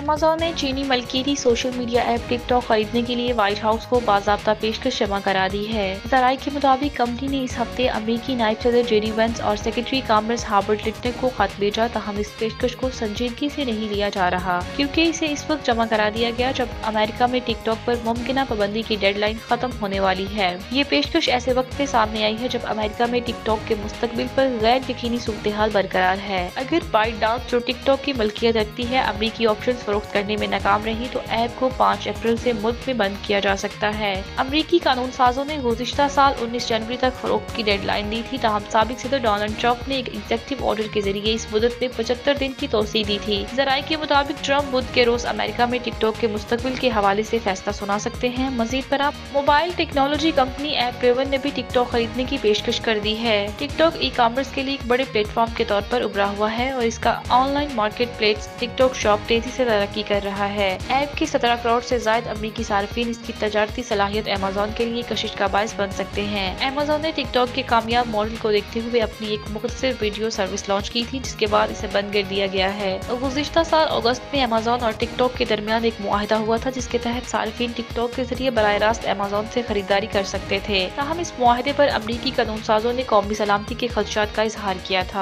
Amazon ने चीनी मलकीती social media app TikTok खरीदने के लिए व्हाइट हाउस को बाज़ाब्ता पेशकश जमा करा दी है। ज़राए के मुताबिक कंपनी ने इस हफ्ते अमेरिकी नायब सदर जेडी वेंस और सेक्रेटरी कॉमर्स हॉवर्ड लिटनर को खत भेजा, ताहम इस पेशकश को संजीदगी से नहीं लिया जा रहा क्योंकि इसे इस वक्त जमा करा दिया गया जब अमेरिका में टिकटॉक पर मुमकिना पाबंदी की डेडलाइन खत्म होने वाली है। ये पेशकश ऐसे वक्त में सामने आई है जब अमेरिका में टिकटॉक के मुस्तकबिल पर गैर यकीनी सूरत-ए-हाल बरकरार है। अगर बाइटडांस जो टिकटॉक की मलकियत रखती है अमेरिकी ऑप्शन फरोख्त करने में नाकाम रही तो ऐप को 5 अप्रैल से मुल्क में बंद किया जा सकता है। अमेरिकी कानून साजों ने गुज़िश्ता साल 19 जनवरी तक फरोख्त की डेडलाइन दी थी, ताहम साबिक सदर डोनाल्ड ट्रंप ने एक एग्जीक्यूटिव ऑर्डर के जरिए इस मुद्दत में 75 दिन की तोसी दी थी। ज़राए के मुताबिक ट्रंप बुध के रोज अमेरिका में टिकटॉक के मुस्तकबिल के हवाले से फैसला सुना सकते हैं। मजीद पर आप मोबाइल टेक्नोलॉजी कंपनी ऐप रेवन ने भी टिकटॉक खरीदने की पेशकश कर दी है। टिकटॉक ई कॉमर्स के लिए एक बड़े प्लेटफॉर्म के तौर पर उभरा हुआ है और इसका online market place TikTok shop तेजी से तरक्की कर रहा है। ऐप के 17 करोड़ से ज्यादा अमेरिकी सार्फिन इसकी तजारती सलाहियत अमेज़न के लिए कशिश का बायस बन सकते हैं। अमेज़न ने टिकटॉक के कामयाब मॉडल को देखते हुए अपनी एक मुख्तसर वीडियो सर्विस लॉन्च की थी, जिसके बाद इसे बंद कर दिया गया है। गुज़िश्ता साल अगस्त में अमेज़न और टिकटॉक के दरमियान एक मुआहिदा हुआ था, जिसके तहत सार्फिन टिकटॉक के जरिए बराह रास्त अमेज़न से खरीदारी कर सकते थे। ताहम इस मुआहिदे पर अमेरिकी कानून साजों ने कौमी सलामती के खदशात का इजहार किया था।